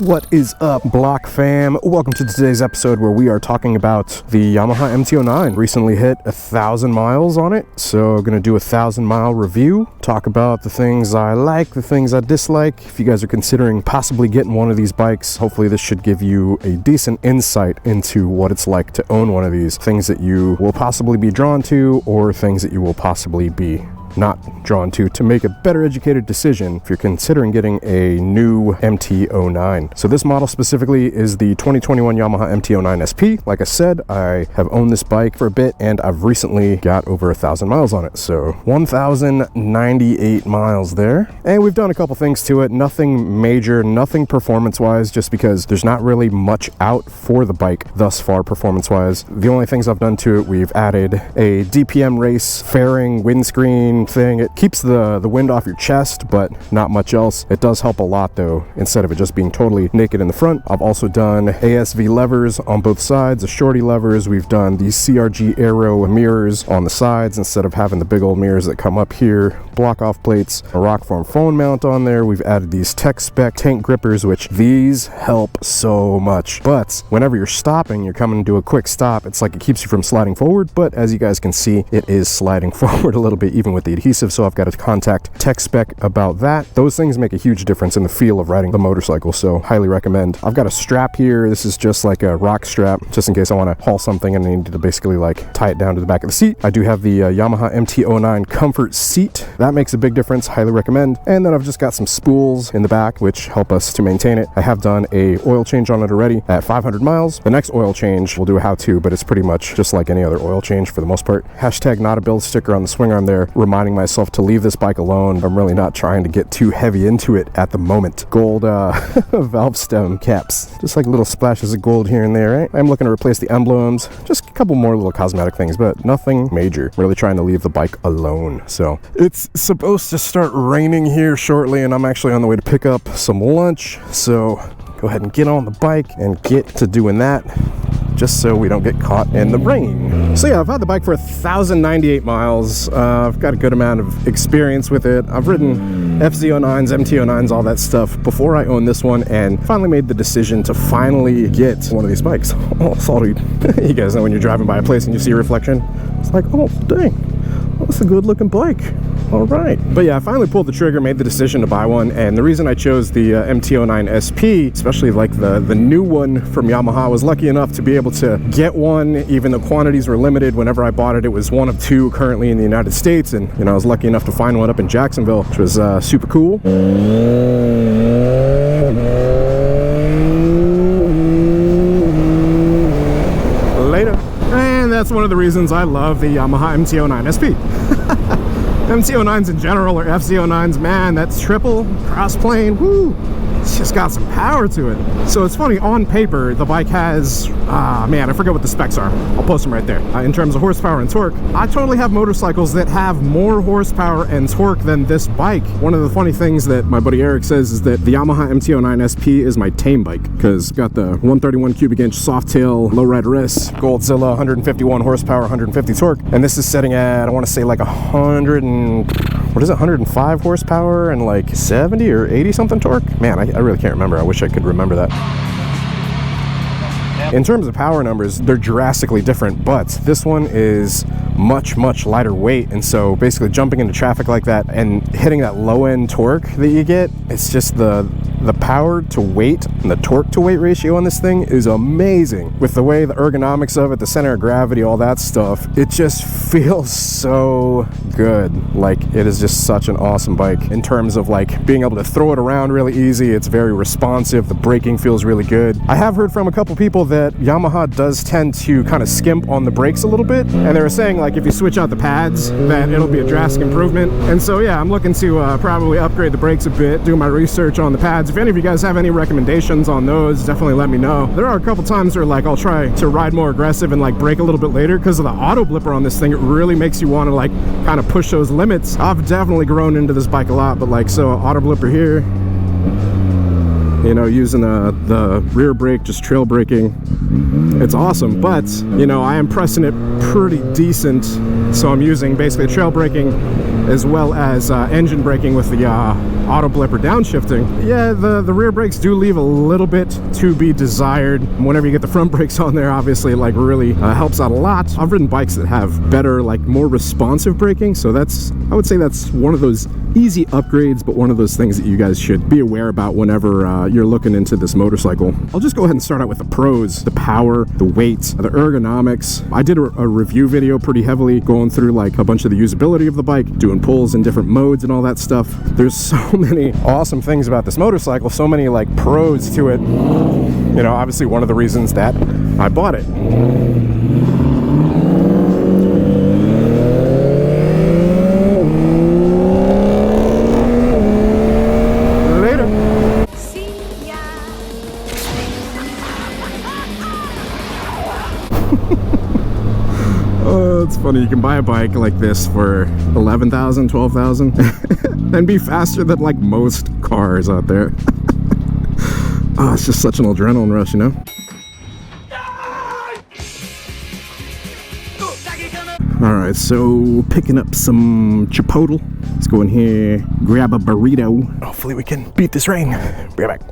What is up, Block fam? Welcome to today's episode where we are talking about the Yamaha MT-09. Recently hit 1,000 miles on it, so I'm gonna do a 1,000-mile review, talk about the things I like, the things I dislike. If you guys are considering possibly getting one of these bikes, hopefully this should give you a decent insight into what it's like to own one of these, things that you will possibly be drawn to or things that you will possibly be not drawn to make a better educated decision if you're considering getting a new MT-09. So this model specifically is the 2021 Yamaha MT-09 SP. Like I said, I have owned this bike for a bit and I've recently got over 1,000 miles on it. So 1,098 miles there. And we've done a couple things to it. Nothing major, nothing performance-wise, just because there's not really much out for the bike thus far performance-wise. The only things I've done to it, we've added a DPM race fairing windscreen thing. It keeps the wind off your chest, but not much else. It does help a lot though, instead of it just being totally naked in the front. I've also done ASV levers on both sides, the shorty levers. We've done these CRG Aero mirrors on the sides instead of having the big old mirrors that come up here. Block off plates, a Rockform phone mount on there. We've added these tech spec tank grippers, which these help so much. But whenever you're stopping, you're coming to a quick stop, it's like it keeps you from sliding forward, but as you guys can see, it is sliding forward a little bit even with the adhesive, so I've got to contact tech spec about that. Those things make a huge difference in the feel of riding the motorcycle, so highly recommend. I've got a strap here. This is just like a rock strap, just in case I want to haul something and I need to basically like tie it down to the back of the seat. I do have the Yamaha MT-09 comfort seat. That makes a big difference, highly recommend. And then I've just got some spools in the back which help us to maintain it. I have done a oil change on it already at 500 miles. The next oil change, we'll do a how-to, but it's pretty much just like any other oil change for the most part. Hashtag not a build sticker on the swing arm there, reminding myself to leave this bike alone. I'm really not trying to get too heavy into it at the moment. Gold valve stem caps, just like little splashes of gold here and there, right? I'm looking to replace the emblems, just a couple more little cosmetic things, but nothing major. Really trying to leave the bike alone. So it's supposed to start raining here shortly and I'm actually on the way to pick up some lunch, so go ahead and get on the bike and get to doing that, just so we don't get caught in the rain. So yeah, I've had the bike for 1,098 miles. I've got a good amount of experience with it. I've ridden FZ09s, MT-09s, all that stuff before I owned this one, and finally made the decision to finally get one of these bikes. Oh, salty. You guys know when you're driving by a place and you see a reflection, it's like, oh, dang, that's a good looking bike. All right. But yeah, I finally pulled the trigger, made the decision to buy one, and the reason I chose the MT-09 SP, especially like the new one from Yamaha, I was lucky enough to be able to get one, even though quantities were limited. Whenever I bought it, it was one of two currently in the United States, and you know, I was lucky enough to find one up in Jacksonville, which was super cool. Later. And that's one of the reasons I love the Yamaha MT-09 SP. MT-09s in general, or FZ09s, man, that's triple cross plane, woo, it's just got some power to it. So it's funny, on paper the bike has man, I forget what the specs are, I'll post them right there. In terms of horsepower and torque, I totally have motorcycles that have more horsepower and torque than this bike. One of the funny things that my buddy Eric says is that the Yamaha MT-09 SP is my tame bike, because it's got the 131 cubic inch soft tail lowrider S, Goldzilla, 151 horsepower, 150 torque, and this is setting at, I want to say like 105 horsepower and like 70 or 80 something torque. Man, I really can't remember. I wish I could remember that. In terms of power numbers, they're drastically different, but this one is much lighter weight, and so basically jumping into traffic like that and hitting that low end torque that you get, it's just the power to weight and the torque to weight ratio on this thing is amazing. With the way the ergonomics of it, the center of gravity, all that stuff, it just feels so good. Like, it is just such an awesome bike in terms of like being able to throw it around really easy. It's very responsive, the braking feels really good. I have heard from a couple people that Yamaha does tend to kind of skimp on the brakes a little bit, and they were saying like if you switch out the pads that it'll be a drastic improvement. And so yeah, I'm looking to probably upgrade the brakes a bit, do my research on the pads. If any of you guys have any recommendations on those, definitely let me know. There are a couple times where like I'll try to ride more aggressive and like brake a little bit later because of the auto blipper on this thing. It really makes you want to like kind of push those limits. I've definitely grown into this bike a lot, but like, so auto blipper here, you know, using the rear brake, just trail braking, it's awesome. But you know, I am pressing it pretty decent, so I'm using basically trail braking as well as engine braking with the auto blip or downshifting, yeah, the rear brakes do leave a little bit to be desired. Whenever you get the front brakes on there, obviously it like really helps out a lot. I've ridden bikes that have better, like more responsive braking, so I would say that's one of those easy upgrades, but one of those things that you guys should be aware about whenever you're looking into this motorcycle. I'll just go ahead and start out with the pros: the power, the weight, the ergonomics. I did a review video pretty heavily going through like a bunch of the usability of the bike, doing pulls in different modes and all that stuff. There's so many awesome things about this motorcycle, so many like pros to it. You know, obviously one of the reasons that I bought it. It's funny, you can buy a bike like this for 11,000, 12,000 and be faster than like most cars out there. Oh, it's just such an adrenaline rush, you know? Alright, so picking up some Chipotle. Let's go in here, grab a burrito. Hopefully we can beat this rain. Be right back.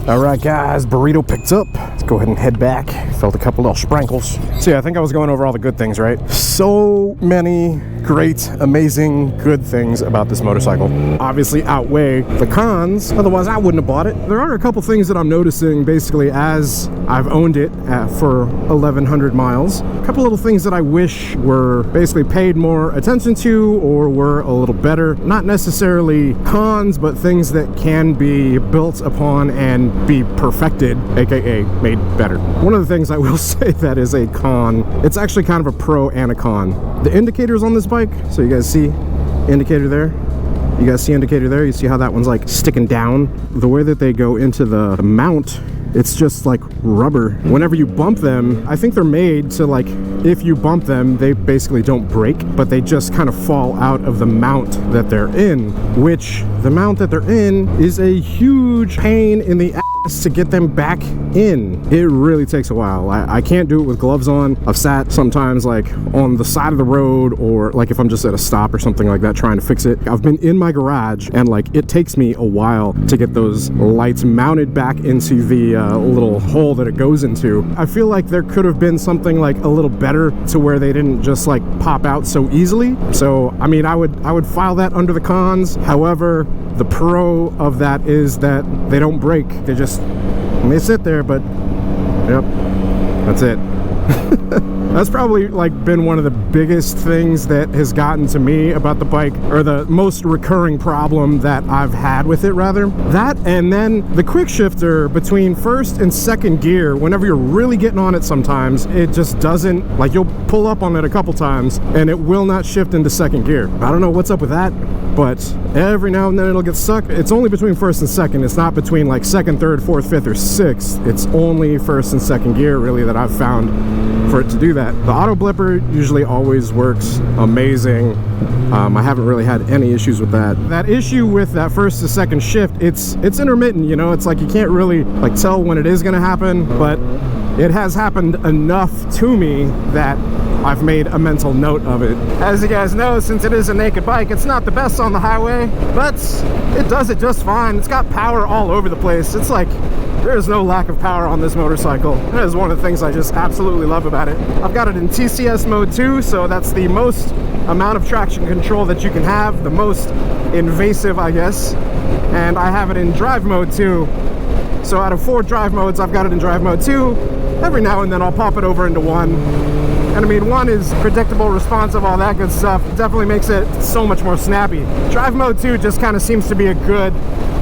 Alright guys, burrito picked up. Let's go ahead and head back. Felt a couple little sprinkles. So yeah, I think I was going over all the good things, right? So many great, amazing, good things about this motorcycle. Obviously outweigh the cons, otherwise I wouldn't have bought it. There are a couple things that I'm noticing basically as I've owned it for 1,100 miles. A couple little things that I wish were basically paid more attention to or were a little better. Not necessarily cons, but things that can be built upon and be perfected, aka made better. One of the things I will say that is a con, it's actually kind of a pro and a con. The indicators on this bike, so you guys see indicator there? You guys see indicator there? You see how that one's like sticking down? The way that they go into the mount, it's just like rubber. Whenever you bump them, I think they're made to like, if you bump them, they basically don't break, but they just kind of fall out of the mount that they're in, which the mount that they're in is a huge pain in the ass to get them back in. It really takes a while. I can't do it with gloves on. I've sat sometimes like on the side of the road, or like if I'm just at a stop or something like that trying to fix it. I've been in my garage and like it takes me a while to get those lights mounted back into the little hole that it goes into. I feel like there could have been something like a little better to where they didn't just like pop out so easily. So I mean, I would file that under the cons. However, the pro of that is that they don't break. They sit there, but yep, that's it. That's probably like been one of the biggest things that has gotten to me about the bike, or the most recurring problem that I've had with it rather. That, and then the quick shifter between first and second gear, whenever you're really getting on it sometimes, it just doesn't, like you'll pull up on it a couple times and it will not shift into second gear. I don't know what's up with that, but every now and then it'll get stuck. It's only between first and second. It's not between like second, third, fourth, fifth, or sixth. It's only first and second gear really that I've found for it to do that. The auto blipper usually always works amazing. I haven't really had any issues with that. That issue with that first to second shift, it's intermittent, you know. It's like you can't really like tell when it is going to happen, but it has happened enough to me that I've made a mental note of it. As you guys know, since it is a naked bike, it's not the best on the highway, but it does it just fine. It's got power all over the place. It's like there's no lack of power on this motorcycle. That is one of the things I just absolutely love about it. I've got it in TCS mode 2, so that's the most amount of traction control that you can have, the most invasive, I guess. And I have it in drive mode 2. So out of 4 drive modes, I've got it in drive mode 2. Every now and then I'll pop it over into 1. And I mean, 1 is predictable, responsive, all that good stuff. It definitely makes it so much more snappy. Drive mode 2 just kind of seems to be a good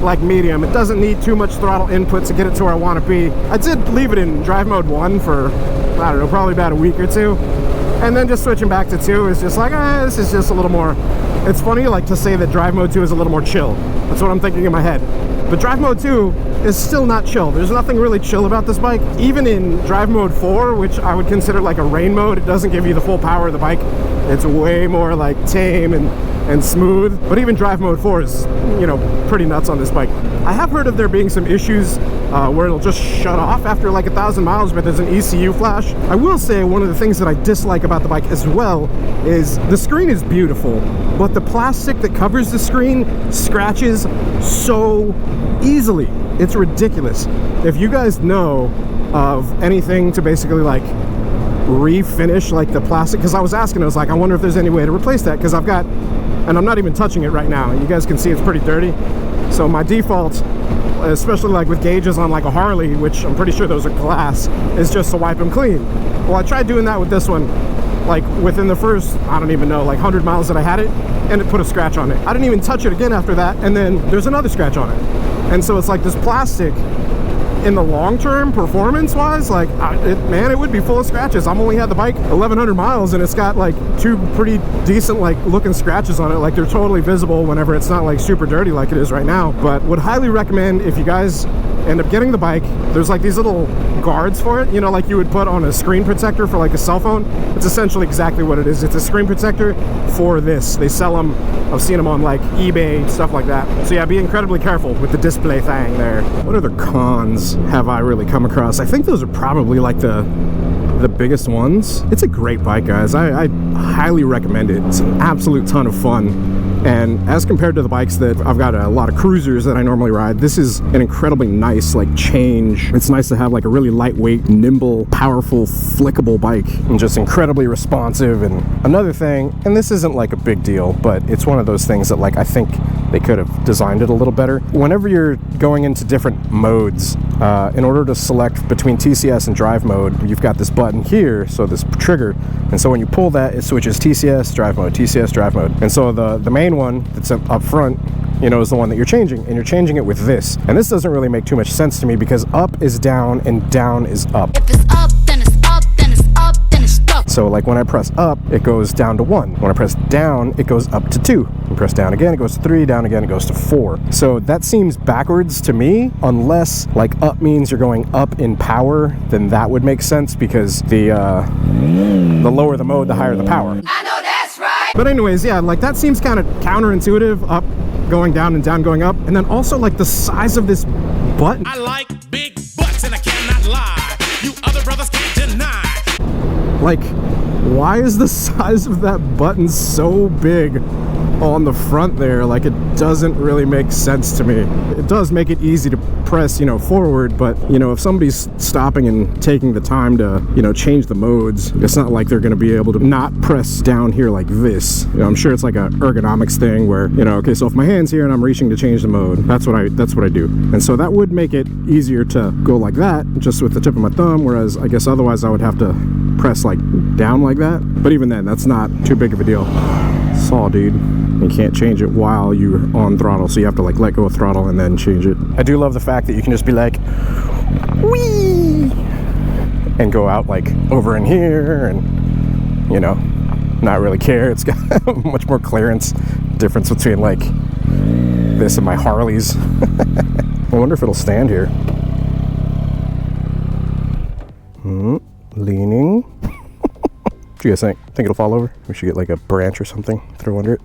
like medium. It doesn't need too much throttle input to get it to where I want to be. I did leave it in drive mode 1 for, I don't know, probably about a week or 2. And then just switching back to 2 is just like, this is just a little more, it's funny like to say that drive mode 2 is a little more chill. That's what I'm thinking in my head. But drive mode 2 is still not chill. There's nothing really chill about this bike. Even in drive mode 4, which I would consider like a rain mode, it doesn't give you the full power of the bike. It's way more like tame and and smooth, but even drive mode 4 is, you know, pretty nuts on this bike. I have heard of there being some issues where it'll just shut off after like 1,000 miles, but there's an ECU flash. I will say one of the things that I dislike about the bike as well is the screen is beautiful, but the plastic that covers the screen scratches so easily. It's ridiculous. If you guys know of anything to basically like refinish like the plastic, because I was asking, I was like, I wonder if there's any way to replace that, because I've got, and I'm not even touching it right now, you guys can see it's pretty dirty. So my default, especially like with gauges on like a Harley, which I'm pretty sure those are glass, is just to wipe them clean. Well, I tried doing that with this one, like within the first, I don't even know, like 100 miles that I had it, and it put a scratch on it. I didn't even touch it again after that, and then there's another scratch on it. And so it's like this plastic, in the long term, performance wise, like man, it would be full of scratches. I'm only had the bike 1,100 miles and it's got like 2 pretty decent like looking scratches on it. Like they're totally visible whenever it's not like super dirty like it is right now. But would highly recommend, if you guys end up getting the bike, there's like these little guards for it, you know, like you would put on a screen protector for like a cell phone. It's essentially exactly what it is. It's a screen protector for this. They sell them, I've seen them on like eBay, stuff like that. So yeah, be incredibly careful with the display thing there. What other cons have I really come across? I think those are probably like the biggest ones. It's a great bike, guys. I highly recommend it. It's an absolute ton of fun. And as compared to the bikes that I've got a lot of cruisers that I normally ride, this is an incredibly nice like change. It's nice to have like a really lightweight, nimble, powerful, flickable bike, and just incredibly responsive. And another thing, and this isn't like a big deal, but it's one of those things that like I think they could have designed it a little better. Whenever you're going into different modes, in order to select between TCS and drive mode, you've got this button here, so this trigger, and so when you pull that, it switches TCS, drive mode, TCS, drive mode. And so the main one that's up front, you know, is the one that you're changing, and you're changing it with this. And this doesn't really make too much sense to me, because up is down and down is up. If it's up, then it's up, then it's up, then it's up. So like when I press up, it goes down to 1. When I press down, it goes up to 2. When I press down again, it goes to 3, down again, it goes to 4. So that seems backwards to me, unless like up means you're going up in power, then that would make sense, because the lower the mode, the higher the power. I know that's right! But anyways, yeah, like that seems kind of counterintuitive, up going down and down going up. And then also like the size of this button. I like big butts and I cannot lie. You other brothers can't deny. Like, why is the size of that button so big on the front there? Like, it doesn't really make sense to me. It does make it easy to press, you know, forward, but, you know, if somebody's stopping and taking the time to, you know, change the modes, it's not like they're going to be able to not press down here like this. You know, I'm sure it's like a ergonomics thing where, you know, okay, so if my hand's here and I'm reaching to change the mode, that's what I do. And so that would make it easier to go like that, just with the tip of my thumb, whereas I guess otherwise I would have to press like down like that. But even then, that's not too big of a deal. Saw, dude. You can't change it while you're on throttle, so you have to like let go of throttle and then change it. I do love the fact that you can just be like, whee, and go out like over in here, and you know, not really care. It's got much more clearance difference between like this and my Harleys. I wonder if it'll stand here. Leaning. What do you guys think? Think it'll fall over? We should get like a branch or something, throw under it.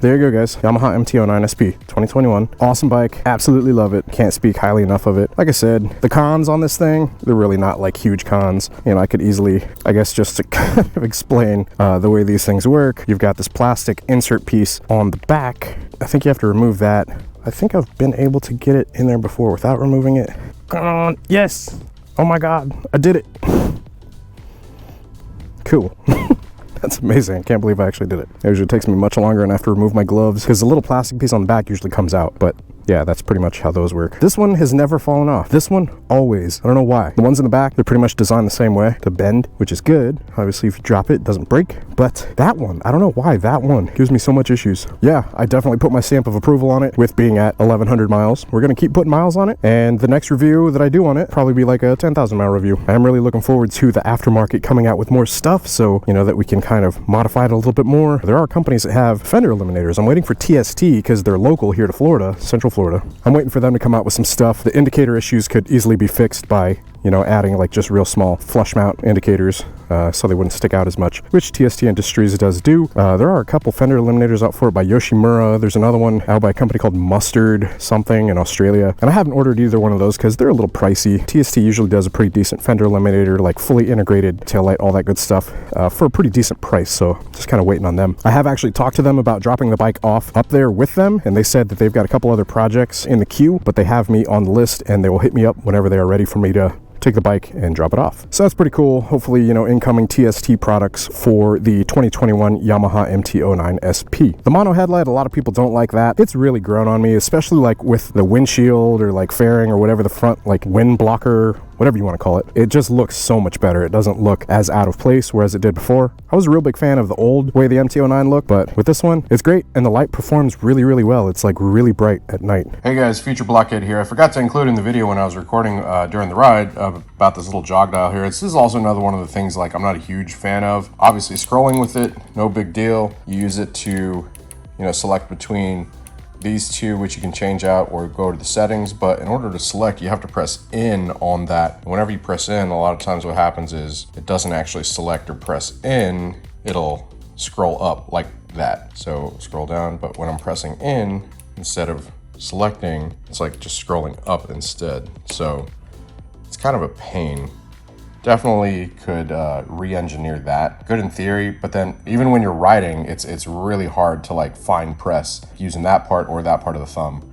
There you go, guys. Yamaha MT-09 SP 2021. Awesome bike. Absolutely love it. Can't speak highly enough of it. Like I said, the cons on this thing, they're really not like huge cons. You know, I could easily, I guess, just to kind of explain the way these things work. You've got this plastic insert piece on the back. I think you have to remove that. I think I've been able to get it in there before without removing it. Come on. Yes. Oh my God. I did it. Cool. That's amazing. I can't believe I actually did it. It usually takes me much longer and I have to remove my gloves because the little plastic piece on the back usually comes out, but yeah, that's pretty much how those work. This one has never fallen off. This one, always. I don't know why. The ones in the back, they're pretty much designed the same way to bend, which is good. Obviously, if you drop it, it doesn't break. But that one, I don't know why that one gives me so much issues. Yeah, I definitely put my stamp of approval on it with being at 1,100 miles. We're going to keep putting miles on it, and the next review that I do on it probably be like a 10,000 mile review. I'm really looking forward to the aftermarket coming out with more stuff, so, you know, that we can kind of modify it a little bit more. There are companies that have fender eliminators. I'm waiting for TST because they're local here to Florida, Central Florida. I'm waiting for them to come out with some stuff. The indicator issues could easily be fixed by, you know, adding like just real small flush mount indicators so they wouldn't stick out as much, which TST Industries does do. There are a couple fender eliminators out for it by Yoshimura. There's another one out by a company called Mustard something in Australia, and I haven't ordered either one of those because they're a little pricey. TST usually does a pretty decent fender eliminator, like fully integrated taillight, all that good stuff, for a pretty decent price, so just kind of waiting on them. I have actually talked to them about dropping the bike off up there with them, and they said that they've got a couple other projects in the queue, but they have me on the list and they will hit me up whenever they are ready for me to take the bike and drop it off. So that's pretty cool. Hopefully, you know, incoming TST products for the 2021 Yamaha MT-09 SP. The mono headlight, a lot of people don't like that. It's really grown on me, especially like with the windshield or like fairing or whatever the front like wind blocker, whatever you want to call it. It just looks so much better. It doesn't look as out of place whereas it did before. I was a real big fan of the old way the MT-09 looked, but with this one, it's great, and the light performs really, really well. It's like really bright at night. Hey guys, Future Blockhead here. I forgot to include in the video when I was recording during the ride about this little jog dial here. This is also another one of the things like I'm not a huge fan of. Obviously scrolling with it, no big deal. You use it to, you know, select between these two, which you can change out or go to the settings, but in order to select, you have to press in on that. Whenever you press in, a lot of times what happens is it doesn't actually select or press in, it'll scroll up like that. So scroll down, but when I'm pressing in, instead of selecting, it's like just scrolling up instead. So it's kind of a pain. Definitely could re-engineer that. Good in theory, but then even when you're riding, it's really hard to like fine press using that part or that part of the thumb.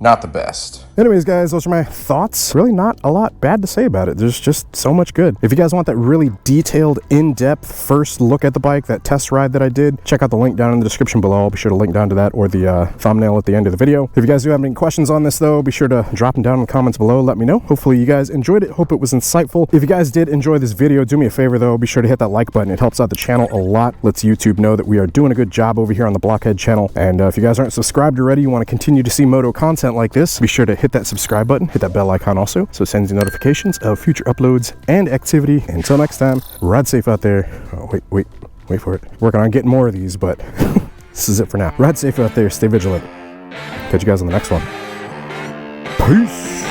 Not the best. Anyways, guys, those are my thoughts. Really not a lot bad to say about it. There's just so much good. If you guys want that really detailed, in-depth first look at the bike, that test ride that I did, check out the link down in the description below. I'll be sure to link down to that or the thumbnail at the end of the video. If you guys do have any questions on this, though, be sure to drop them down in the comments below. Let me know. Hopefully you guys enjoyed it. Hope it was insightful. If you guys did enjoy this video, do me a favor, though. Be sure to hit that like button. It helps out the channel a lot. Lets YouTube know that we are doing a good job over here on the Blockhead channel. And if you guys aren't subscribed already, you want to continue to see moto content like this, be sure to hit that subscribe button, hit that bell icon also, so it sends you notifications of future uploads and activity. Until next time, ride safe out there. Oh, wait for it. Working on getting more of these, but this is it for now. Ride safe out there, stay vigilant. Catch you guys on the next one. Peace.